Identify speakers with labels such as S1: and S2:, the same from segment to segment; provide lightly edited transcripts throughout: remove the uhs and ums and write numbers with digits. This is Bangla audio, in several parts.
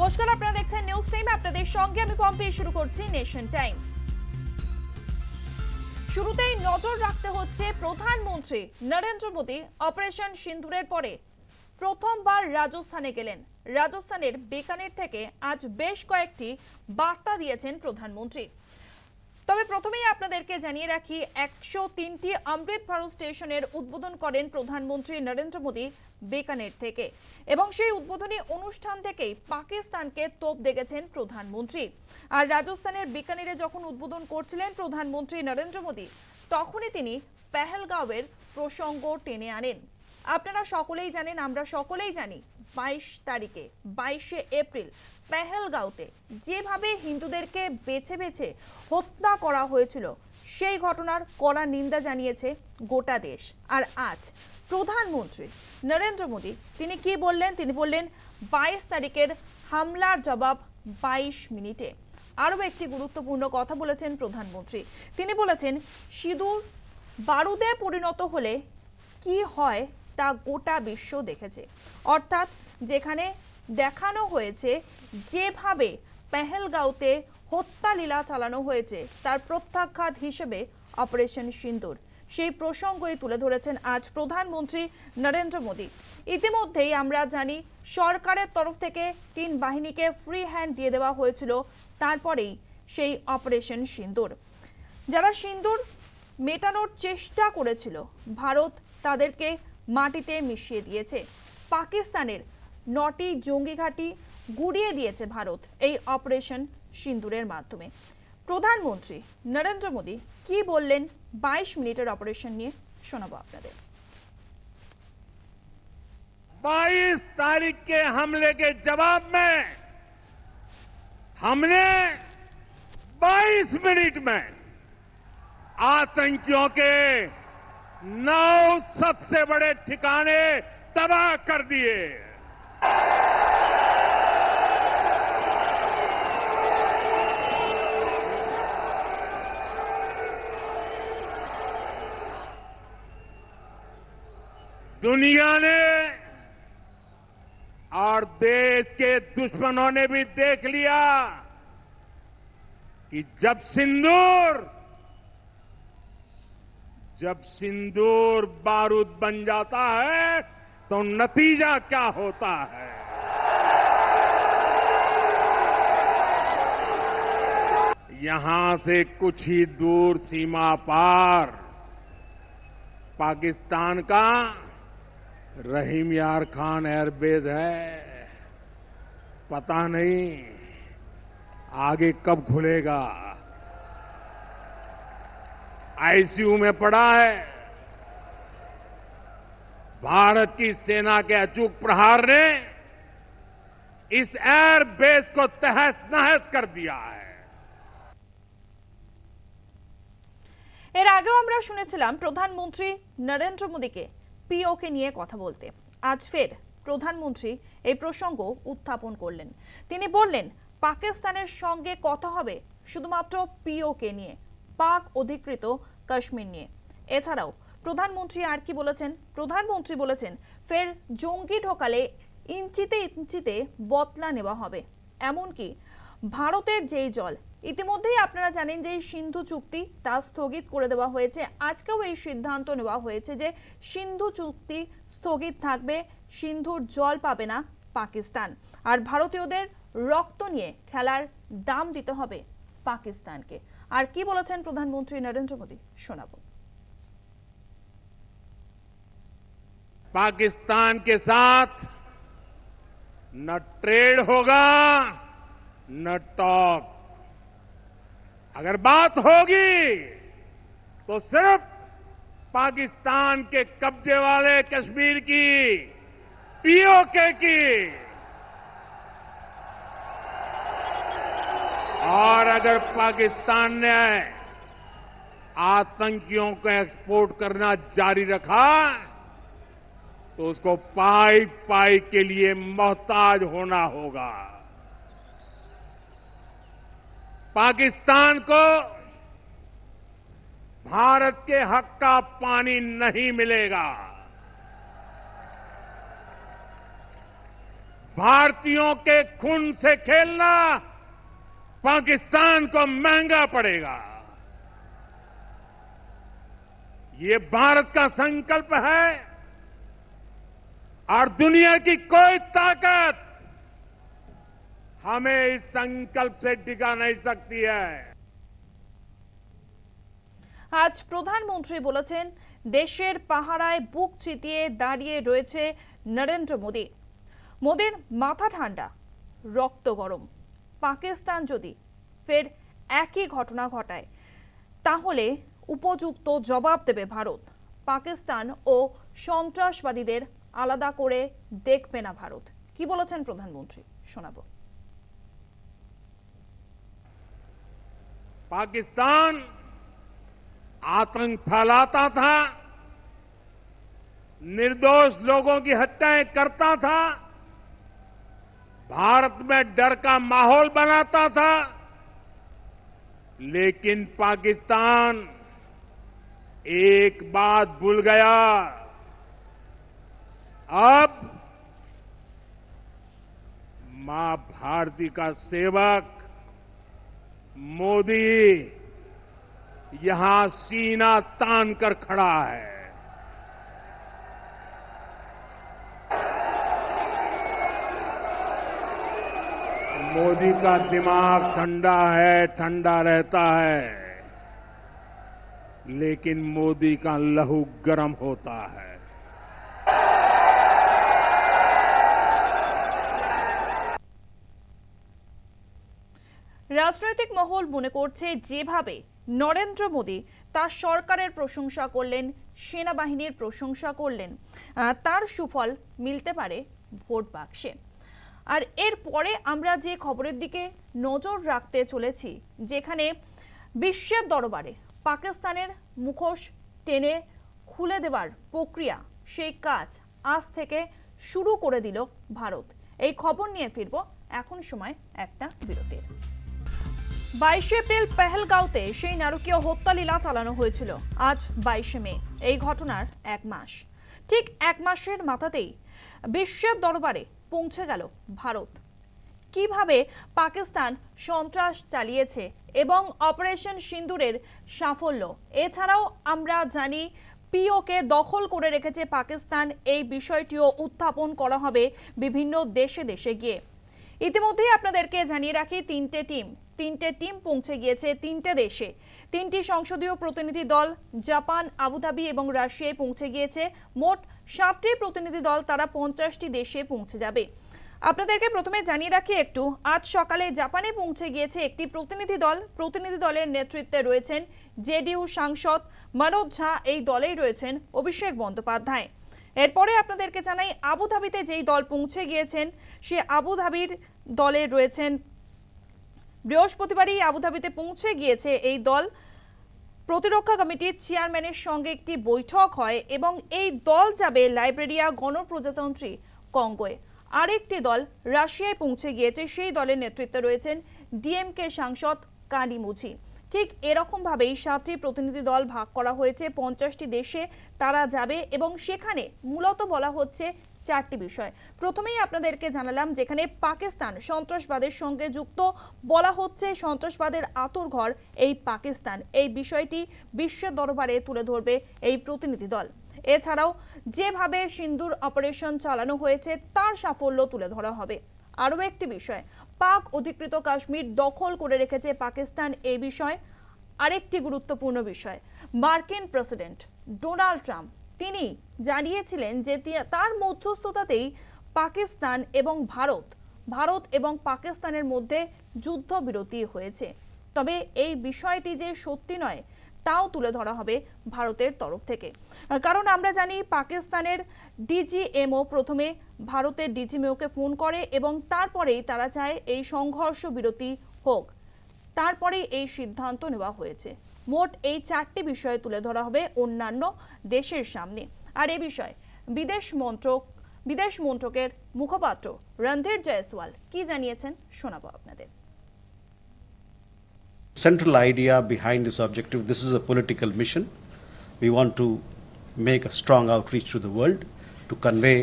S1: নমস্কার, আপনারা দেখছেন নিউজ টাইম। আপনাদের সঙ্গে আমি পম্পি। শুরু করছি নেশন টাইম। শুরুতেই নজর রাখতে হচ্ছে প্রধানমন্ত্রী নরেন্দ্র মোদী অপারেশন সিন্দুরের পরে প্রথমবার রাজস্থানে গেলেন। রাজস্থানের বিকানের থেকে আজ বেশ কয়েকটি বার্তা দিয়েছেন প্রধানমন্ত্রী। তবে প্রথমেই আপনাদেরকে জানিয়ে রাখি, 103টি অমৃত ভারত স্টেশনের উদ্বোধন করেন প্রধানমন্ত্রী নরেন্দ্র মোদী বিকানের থেকে, এবং সেই উদ্বোধনী অনুষ্ঠান থেকেই পাকিস্তানকে তোপ দেখেছেন প্রধানমন্ত্রী। আর রাজস্থানের বিকানেরে যখন উদ্বোধন করছিলেন প্রধানমন্ত্রী নরেন্দ্র মোদী, তখনই তিনি পেহেলগাঁওয়ের প্রসঙ্গ টেনে আনেন। আপনারা সকলেই জানেন, আমরা সকলেই জানি, 22 এপ্রিল পেহেলগাঁওতে যেভাবে হিন্দুদেরকে বেছে বেছে হত্যা করা হয়েছিল, সেই ঘটনার কড়া নিন্দা জানিয়েছে গোটা দেশ। আর আজ প্রধানমন্ত্রী নরেন্দ্র মোদী তিনি কি বললেন? তিনি বললেন 22 তারিখের হামলার জবাব 22 মিনিটে। আরও একটি গুরুত্বপূর্ণ কথা বলেছেন প্রধানমন্ত্রী। তিনি বলেছেন, সিঁদুর বারুদে পরিণত হলে কি হয় তা গোটা বিশ্ব দেখেছে। অর্থাৎ যেখানে দেখানো হয়েছে যেভাবে পেহেলগাঁওতে হত্যা লীলা চালানো হয়েছে, তার প্রত্যাঘাত হিসেবে অপারেশন সিন্দুর, সেই প্রসঙ্গই তুলে ধরেছেন আজ প্রধানমন্ত্রী নরেন্দ্র মোদী। ইতিমধ্যেই আমরা জানি, সরকারের তরফ থেকে 3 বাহিনীকে ফ্রি হ্যান্ড দিয়ে দেওয়া হয়েছিল। তারপরেই সেই অপারেশন সিন্দুর, যারা সিন্দুর মেটানোর চেষ্টা করেছিল, ভারত তাদেরকে মাটিতে মিশিয়ে দিয়েছে। পাকিস্তানের 9টি জঙ্গি ঘাঁটি গুড়িয়ে দিয়েছে ভারত এই অপারেশন সিন্দুরের মাধ্যমে। প্রধানমন্ত্রী নরেন্দ্র মোদী কি বললেন 22 মিনিটের অপারেশন নিয়ে, শোনাবো আপনাদের।
S2: 22 तारीख के हमले के जवाब में हमने 22 मिनट में आतंकियों के 9 सबसे बड़े ठिकाने तबाह कर दिए। दुनिया ने और देश के दुश्मनों ने भी देख लिया कि जब सिंदूर बारूद बन जाता है तो नतीजा क्या होता है। यहां से कुछ ही दूर सीमा पार पाकिस्तान का रहीम यार खान एयरबेस है। पता नहीं आगे कब खुलेगा। आईसीयू में पड़ा है। भारत की सेना के अचूक प्रहार ने इस एयरबेस को तहस नहस कर दिया है।
S1: এর আগেও আমরা শুনেছিলাম প্রধানমন্ত্রী নরেন্দ্র মোদীকে পিওকে নিয়ে কথা বলতে। আজ ফের প্রধানমন্ত্রী এই প্রসঙ্গ উত্থাপন করলেন। তিনি বললেন, পাকিস্তানের সঙ্গে কথা হবে শুধুমাত্র পিওকে নিয়ে, পাক অধিকৃত কাশ্মীর নিয়ে। এছাড়াও প্রধানমন্ত্রী আর কি বলেছেন? প্রধানমন্ত্রী বলেছেন, ফের জঙ্গি ঢোকালে ইঞ্চিতে ইঞ্চিতে বদলা নেওয়া হবে। এমনকি ভারতের যেই জল, ইতিমধ্যেই আপনারা জানেন যে সিন্ধু চুক্তি তা স্থগিত করে দেওয়া হয়েছে। আজকেও এই সিদ্ধান্ত নেওয়া হয়েছে যে সিন্ধু চুক্তি স্থগিত থাকবে, সিন্ধুর জল পাবে না পাকিস্তান। আর ভারতীয়দের রক্ত নিয়ে খেলার দাম দিতে হবে পাকিস্তানকে। আর কি বলেছেন প্রধানমন্ত্রী নরেন্দ্র মোদী, শোনাবো।
S2: पाकिस्तान के साथ न ट्रेड होगा न टॉक। अगर बात होगी तो सिर्फ पाकिस्तान के कब्जे वाले कश्मीर की, पीओके की। और अगर पाकिस्तान ने आतंकियों को एक्सपोर्ट करना जारी रखा तो उसको पाई पाई के लिए मोहताज होना होगा। पाकिस्तान को भारत के हक का पानी नहीं मिलेगा। भारतीयों के खून से खेलना पाकिस्तान को महंगा पड़ेगा। ये भारत का संकल्प है और दुनिया की कोई ताकत हमें इस संकल्प से टिका नहीं सकती है।
S1: আজ প্রধানমন্ত্রী বলেছেন দেশের পাহারায় বুক চিতিয়ে দাঁড়িয়ে রয়েছে নরেন্দ্র মোদী। মোদীর মাথা ঠান্ডা, রক্ত গরম। পাকিস্তান যদি ফের একই ঘটনা ঘটায় তাহলে উপযুক্ত জবাব দেবে ভারত। পাকিস্তান ও সন্ত্রাসবাদীদের আলাদা করে দেখবে না ভারত। কি বলেছেন প্রধানমন্ত্রী শোনাবো।
S2: पाकिस्तान आतंक फैलाता था, निर्दोष लोगों की हत्याएं करता था, भारत में डर का माहौल बनाता था, लेकिन पाकिस्तान एक बात भूल गया। अब मां भारती का सेवक मोदी यहां सीना तान कर खड़ा है। मोदी का दिमाग ठंडा है, ठंडा रहता है, लेकिन मोदी का लहू गर्म होता है।
S1: রাজনৈতিক মহল মনে করছে যেভাবে নরেন্দ্র মোদী তার সরকারের প্রশংসা করলেন, সেনাবাহিনীর প্রশংসা করলেন, তার সুফল মিলতে পারে ভোট বাক্সে। আর এর পরে আমরা যে খবরের দিকে নজর রাখতে চলেছি, যেখানে বিশ্বের দরবারে পাকিস্তানের মুখোশ টেনে খুলে দেওয়ার প্রক্রিয়া, সেই কাজ আজ থেকে শুরু করে দিল ভারত। এই খবর নিয়ে ফিরব এখন সময় একটা বিরতির। 22 এপ্রিল পেহেলগাঁওতে সেই নারকীয় হত্যালীলা চালানো হয়েছিল। আজ 22 মে, এই ঘটনার এক মাস। ঠিক এক মাসের মাথাতেই বিশ্বের দরবারে পৌঁছে গেল ভারত। কিভাবে পাকিস্তান সন্ত্রাস চালিয়েছে এবং অপারেশন সিন্দুরের সাফল্য, এছাড়াও আমরা জানি পিওকে দখল করে রেখেছে পাকিস্তান, এই বিষয়টিও উত্থাপন করা হবে বিভিন্ন দেশে দেশে গিয়ে। ইতিমধ্যেই আপনাদেরকে জানিয়ে রাখি তিনটে টিম পৌঁছে গিয়েছে তিনটে দেশে। তিনটি সংসদীয় প্রতিনিধি দল জাপান, আবুধাবি এবং রাশিয়ায় পৌঁছে গিয়েছে। মোট 7টি প্রতিনিধি দল, তারা 50টি দেশে পৌঁছে যাবে। আপনাদেরকে প্রথমে জানিয়ে রাখি একটু, আজ সকালে জাপানে পৌঁছে গিয়েছে একটি প্রতিনিধি দল। প্রতিনিধি দলের নেতৃত্বে রয়েছেন জেডিইউ সাংসদ মনোজ ঝা, এই দলেই রয়েছেন অভিষেক বন্দ্যোপাধ্যায়। এরপরে আপনাদেরকে জানাই আবুধাবিতে যেই দল পৌঁছে গিয়েছেন, সে আবুধাবির দলে রয়েছেন, বৃহস্পতিবারই আবুধাবিতে পৌঁছে গিয়েছে এই দল। প্রতিরক্ষা কমিটির চেয়ারম্যানের সঙ্গে একটি বৈঠক হয় এবং এই দল যাবে লাইবেরিয়া গণপ্রজাতন্ত্রী কঙ্গোয়। আরেকটি দল রাশিয়ায় পৌঁছে গিয়েছে, সেই দলের নেতৃত্বে রয়েছেন ডিএমকে সাংসদ কানিমুঝি। ঠিক এরকম ভাবেই 7টি প্রতিনিধি দল ভাগ করা হয়েছে 50টি দেশে, তারা যাবে এবং সেখানে মূলত বলা হচ্ছে 4টি বিষয়। প্রথমেই আপনাদেরকে জানালাম যেখানে পাকিস্তান সন্ত্রাসবাদের সঙ্গে যুক্ত, বলা হচ্ছে সন্ত্রাসবাদের আঁতুড়ঘর এই পাকিস্তান, এই বিষয়টি বিশ্বের দরবারে তুলে ধরবে এই প্রতিনিধি দল। এছাড়াও যেভাবে সিন্দুর অপারেশন চালানো হয়েছে তার সাফল্য তুলে ধরা হবে। আরও একটি বিষয়, পাক অধিকৃত কাশ্মীর দখল করে রেখেছে পাকিস্তান, এই বিষয় আরেকটি গুরুত্বপূর্ণ বিষয়। মার্কিন প্রেসিডেন্ট ডোনাল্ড ট্রাম্প তিনি জানিয়েছিলেন যে তার মধ্যস্থতাতেই পাকিস্তান এবং ভারত এবং পাকিস্তানের মধ্যে যুদ্ধবিরতি হয়েছে। তবে এই বিষয়টি যে সত্যি নয় তাও তুলে ধরা হবে ভারতের তরফ থেকে, কারণ আমরা জানি পাকিস্তানের ডিজিএমও প্রথমে ভারতের ডিজিএমওকে ফোন করে এবং তারপরেই তারা চায় এই সংঘর্ষ বিরতি হোক, তারপরেই এই সিদ্ধান্ত নেওয়া হয়েছে। মোট এই 4টি বিষয় তুলে ধরা হবে অন্যান্য দেশের সামনে। আর এই বিষয়ে বিদেশ মন্ত্রকের মুখপাত্র রণধীর জয়সওয়াল কি জানিয়েছেন শোনাবো আপনাদের।
S3: Central idea behind this objective, this is a political mission. We want to make a strong outreach to the world to convey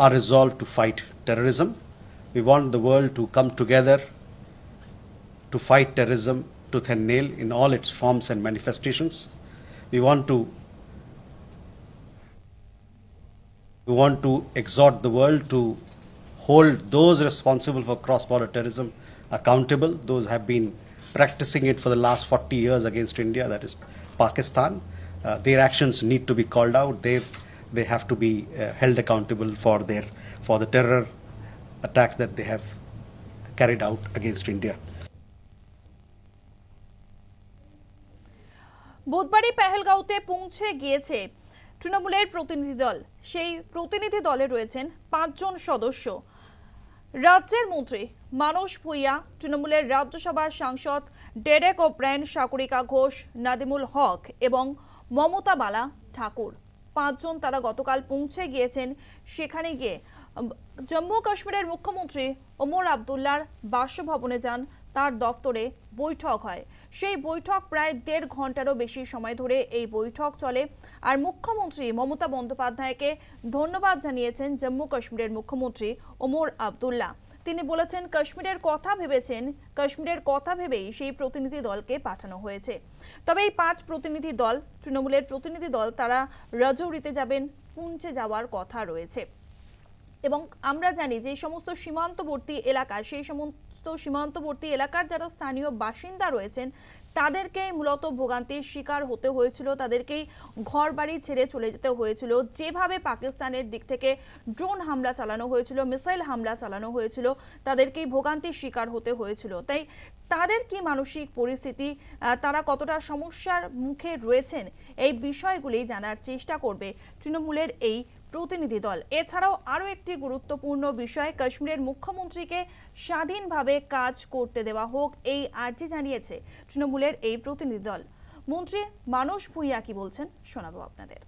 S3: our resolve to fight terrorism. We want the world to come together to fight terrorism tooth and nail in all its forms and manifestations. We want to exhort the world to hold those responsible for cross-border terrorism accountable. Those have been practicing it for the last 40 years against India, that is Pakistan. Their actions need to be called out. They have to be held accountable for the terror attacks that they have carried out against India.
S1: বুধবারই পেহেলগাঁওতে পৌঁছে গিয়েছে তৃণমূলের প্রতিনিধি দল। সেই প্রতিনিধি দলে রয়েছেন 5 জন সদস্য। রাজ্যের মন্ত্রী মানস ভুঁইয়া, তৃণমূলের রাজ্যসভার সাংসদ ডেরেক ওব্রায়েন, সাগরিকা ঘোষ, নাদিমুল হক এবং মমতা বালা ঠাকুর। 5 জন তারা গতকাল পৌঁছে গিয়েছেন। সেখানে গিয়ে জম্মু কাশ্মীরের মুখ্যমন্ত্রী ওমর আবদুল্লার বাসভবনে যান, তার দফতরে বৈঠক হয়। সেই বৈঠক প্রায় 1.5 ঘন্টারও বেশি সময় ধরে এই বৈঠক চলে। আর মুখ্যমন্ত্রী মমতা বন্দ্যোপাধ্যায়কে ধন্যবাদ জানিয়েছেন জম্মু কাশ্মীরের মুখ্যমন্ত্রী ওমর আবদুল্লা। তিনি বলেছেন কাশ্মীরের কথা ভেবেছেন, কাশ্মীরের কথা ভেবেই সেই প্রতিনিধি দলকে পাঠানো হয়েছে। তবে এই 5 প্রতিনিধি দল, তৃণমূলের প্রতিনিধি দল, তারা রাজৌরিতে যাবেন, পুঞ্চে যাওয়ার কথা রয়েছে। এবং আমরা জানি যে সমস্ত সীমান্তবর্তী এলাকা, সেই সমস্ত সীমান্তবর্তী এলাকার যারা স্থানীয় বাসিন্দা রয়েছেন তাদেরকেই মূলত ভোগান্তির শিকার হতে হয়েছিল, তাদেরকেই ঘর বাড়ি ছেড়ে চলে যেতে হয়েছিল। যেভাবে পাকিস্তানের দিক থেকে ড্রোন হামলা চালানো হয়েছিল, মিসাইল হামলা চালানো হয়েছিল, তাদেরকেই ভোগান্তির শিকার হতে হয়েছিল। তাই তাদের কি মানসিক পরিস্থিতি, তারা কতটা সমস্যার মুখে রয়েছেন, এই বিষয়গুলি জানার চেষ্টা করবে তৃণমূলের এই প্রতিনিধি দল। এছাড়াও আরও একটি গুরুত্বপূর্ণ বিষয়, কাশ্মীরের মুখ্যমন্ত্রীকে স্বাধীনভাবে কাজ করতে দেওয়া হোক, এই আর্জি জানিয়েছে তৃণমূলের এই প্রতিনিধি দল। মন্ত্রী মানস ভুঁইয়া কি বলছেন শোনাবো আপনাদের।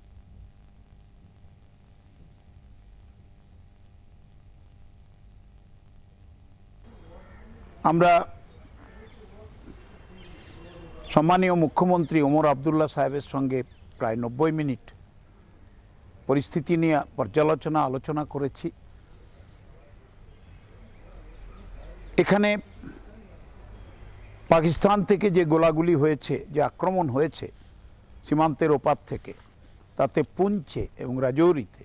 S4: আমরা সম্মানীয় মুখ্যমন্ত্রী ওমর আবদুল্লাহ সাহেবের সঙ্গে প্রায় 90 মিনিট পরিস্থিতি নিয়ে পর্যালোচনা আলোচনা করেছি। এখানে পাকিস্তান থেকে যে গোলাগুলি হয়েছে, যে আক্রমণ হয়েছে সীমান্তের ওপার থেকে, তাতে পুঞ্চে এবং রাজৌরিতে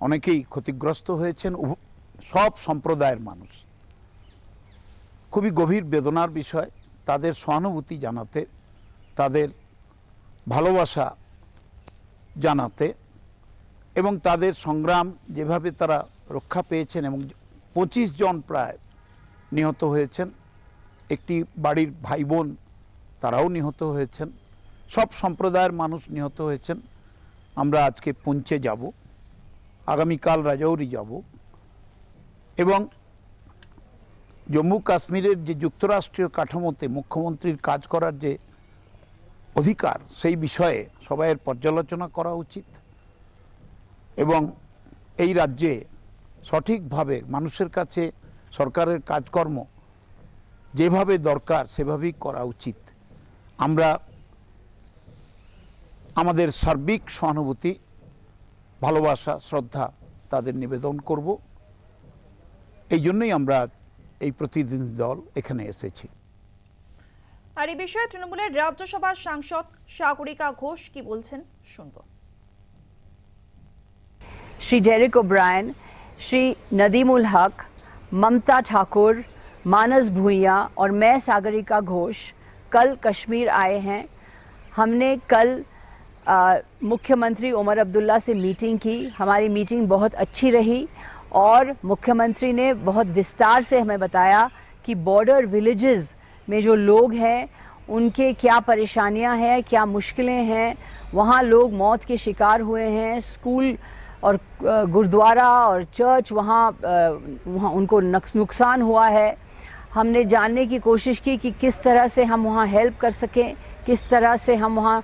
S4: অনেকেই ক্ষতিগ্রস্ত হয়েছেন, সব সম্প্রদায়ের মানুষ। খুবই গভীর বেদনার বিষয়। তাদের সহানুভূতি জানাতে, তাদের ভালোবাসা জানাতে এবং তাদের সংগ্রাম যেভাবে তারা রক্ষা পেয়েছেন, এবং 25 জন প্রায় নিহত হয়েছেন, একটি বাড়ির ভাই বোন তারাও নিহত হয়েছেন, সব সম্প্রদায়ের মানুষ নিহত হয়েছেন। আমরা আজকে পুঞ্চে যাব, আগামীকাল রাজৌরি যাব এবং জম্মু কাশ্মীরের যে যুক্তরাষ্ট্রীয় কাঠামোতে মুখ্যমন্ত্রীর কাজ করার যে অধিকার, সেই বিষয়ে সবাইয়ের পর্যালোচনা করা উচিত এবং এই রাজ্যে সঠিকভাবে মানুষের কাছে সরকারের কাজকর্ম যেভাবে দরকার সেভাবেই করা উচিত। আমরা আমাদের সার্বিক সহানুভূতি, ভালোবাসা, শ্রদ্ধা তাদের নিবেদন করব। এই জন্যই আমরা এই প্রতিনিধি দল এখানে এসেছি।
S1: আর এই বিষয়ে তৃণমূলের রাজ্যসভার সাংসদ সাগরিকা ঘোষ কি বলছেন শুনবো।
S5: श्री डेरेक ओब्रायन, श्री नदीमुल हक, ममता ठाकुर, मानस भुइया और मैं सागरिका घोष कल कश्मीर आए हैं। हमने कल मुख्यमंत्री ओमर अब्दुल्ला से मीटिंग की। हमारी मीटिंग बहुत अच्छी रही और मुख्यमंत्री ने बहुत विस्तार से हमें बताया कि बॉर्डर विलेजेस में जो लोग हैं उनके क्या परेशानियां हैं, क्या मुश्किलें हैं। वहाँ लोग मौत के शिकार हुए हैं। स्कूल और गुरुद्वारा और चर्च वहाँ उनको नुकसान हुआ है। हमने जानने की कोशिश की कि किस तरह से हम वहाँ हेल्प कर सकें, किस तरह से हम वहाँ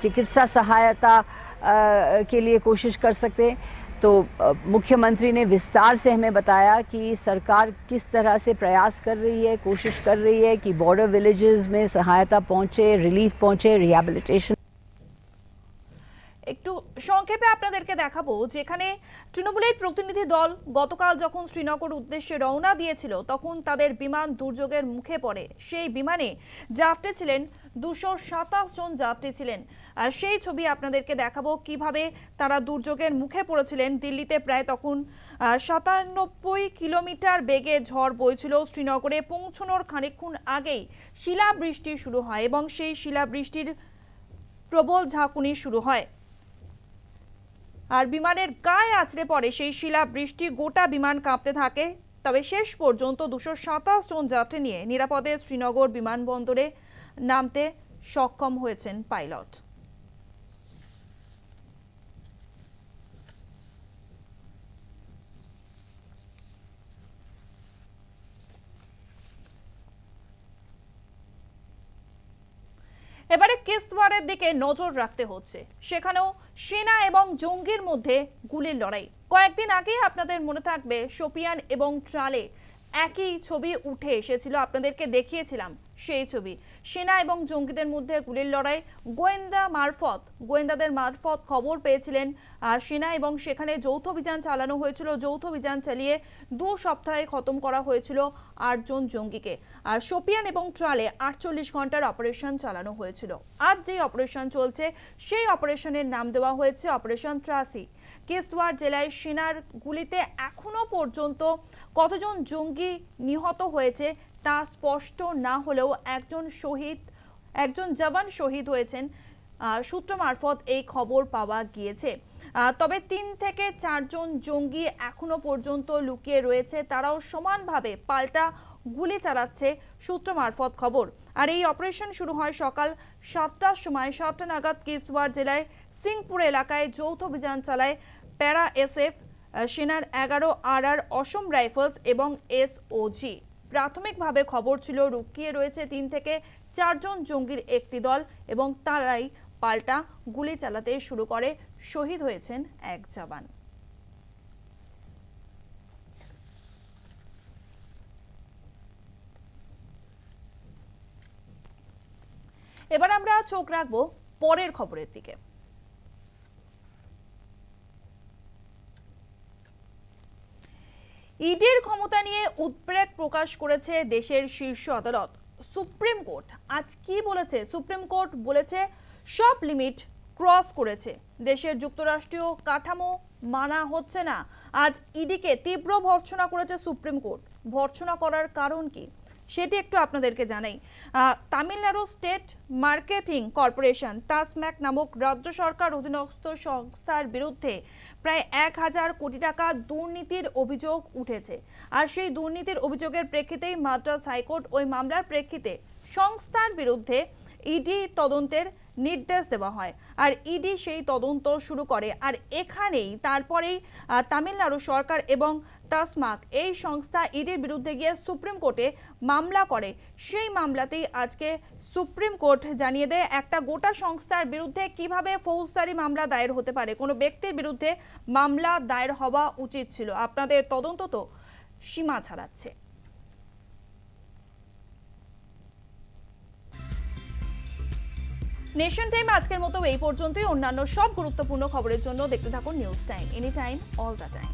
S5: चिकित्सा सहायता के लिए कोशिश कर सकते। तो मुख्यमंत्री ने विस्तार से हमें बताया कि सरकार किस तरह से प्रयास कर रही है, कोशिश कर रही है कि बॉर्डर विलेजेस में सहायता पहुँचे, रिलीफ पहुँचे, रिहैबिलिटेशन।
S1: একটু সংক্ষেপে আপনাদেরকে দেখাবো, যেখানে তৃণমূলের প্রতিনিধি দল গতকাল যখন শ্রীনগর উদ্দেশ্যে রওনা দিয়েছিল তখন তাদের বিমান দুর্যোগের মুখে পড়ে। সেই বিমানে যাত্রী ছিলেন 227 জন যাত্রী ছিলেন। আর সেই ছবি আপনাদেরকে দেখাবো কিভাবে তারা দুর্যোগের মুখে পড়েছিলেন। দিল্লিতে প্রায় তখন 97 কিলোমিটার বেগে ঝড় বইছিল। শ্রীনগরে পৌঁছানোর খানিকক্ষণ আগেই শিলাবৃষ্টি শুরু হয় এবং সেই শিলাবৃষ্টির প্রবল ঝাঁকুনি শুরু হয় আর বিমানের গায়ে আছড়ে পড়ে সেই শিলা বৃষ্টি। গোটা বিমান কাঁপতে থাকে। তবে শেষ পর্যন্ত 227 জন যাত্রী নিয়ে নিরাপদে শ্রীনগর বিমানবন্দরে নামতে সক্ষম হয়েছেন পাইলট। এবারে কিস্তওয়ারের দিকে নজর রাখতে হচ্ছে। সেখানেও সেনা এবং জঙ্গির মধ্যে গুলির লড়াই। কয়েকদিন আগে আপনাদের মনে থাকবে শোপিয়ান এবং ট্রালে একই ছবি উঠে এসেছিল, আপনাদেরকে দেখিয়েছিলাম সেই ছবি। সেনা এবং জঙ্গিদের মধ্যে গুলির লড়াই। গোয়েন্দাদের মারফত খবর পেয়েছিলেন সেনা এবং সেখানে যৌথ অভিযান চালানো হয়েছিল। যৌথ অভিযান চালিয়ে 2 সপ্তাহে খতম করা হয়েছিল 8 জন জঙ্গিকে। আর শোপিয়ান এবং ট্রালে 48 ঘন্টার অপারেশন চালানো হয়েছিল। আজ যে অপারেশন চলছে সেই অপারেশনের নাম দেওয়া হয়েছে অপারেশন ত্রাসি। কিস্তওয়ার জেলায় সেনার গুলিতে এখনো পর্যন্ত কতজন জঙ্গি নিহত হয়েছে তা স্পষ্ট না হলেও একজন জওয়ান শহীদ হয়েছেন সূত্র মারফত এই খবর পাওয়া গিয়েছে। তবে 3 থেকে 4 জন জঙ্গি এখনো পর্যন্ত লুকিয়ে রয়েছে, তারাও সমানভাবে পাল্টা গুলি চালাচ্ছে সূত্র মারফত খবর। আর এই অপারেশন শুরু হয় সকাল 7টার সময়। 7টা নাগাদ কিস্তওয়ার জেলায় সিংপুর এলাকায় যৌথ অভিযান চালায় প্যারা SF, সেনার 11 RR, অসম রাইফেলস এবং SOG। প্রাথমিকভাবে খবর ছিল লুকিয়ে রয়েছে 3 থেকে 4 জন জঙ্গির একটি দল এবং তারাই পাল্টা গুলি চালাতে শুরু করে। শহীদ হয়েছেন এক জওয়ান। এবার আমরা চোখ রাখবো পরের খবরের দিকে। ইডির ক্ষমতা নিয়ে উদ্বেগ প্রকাশ করেছে দেশের শীর্ষ আদালত সুপ্রিম কোর্ট। আজ কি বলেছে সুপ্রিম কোর্ট? বলেছে সব লিমিট ক্রস করেছে, দেশের যুক্তরাষ্ট্রীয় কাঠামো মানা হচ্ছে না। আজ ইডিকে তীব্র ভর্ৎসনা করেছে সুপ্রিম কোর্ট। ভর্ৎসনা করার কারণ কি সেটি একটু আপনাদেরকে জানাই। তামিলনাড়ু স্টেট মার্কেটিং কর্পোরেশন টাসম্যাক নামক রাজ্য সরকার অধীনস্থ সংস্থার বিরুদ্ধে প্রায় 1000 কোটি টাকা দুর্নীতির অভিযোগ উঠেছে। আর সেই দুর্নীতির অভিযোগের প্রেক্ষিতেই মাদ্রাজ হাইকোর্ট ওই মামলার প্রেক্ষিতে সংস্থার বিরুদ্ধে ইডি তদন্তের নির্দেশ দেওয়া হয়। আর ইডি সেই তদন্ত শুরু করে। আর এখানেই তারপরেই তামিলনাড়ু সরকার এবং টাসমাক এই সংস্থা ইডির বিরুদ্ধে গিয়ে সুপ্রিম কোর্টে মামলা করে। সেই মামলাতেই আজকে সুপ্রিম কোর্ট জানিয়ে দেয় একটা গোটা সংস্থার বিরুদ্ধে কিভাবে ফৌজদারি মামলা দায়ের হতে পারে। কোনো ব্যক্তির বিরুদ্ধে মামলা দায়ের হওয়া উচিত ছিল। আপনাদের তদন্ত তো সীমা ছাড়াচ্ছে। নেশন টাইম আজকের মতো এই পর্যন্তই। অন্যান্য সব গুরুত্বপূর্ণ খবরের জন্য দেখতে থাকুন news time, any time, all the time.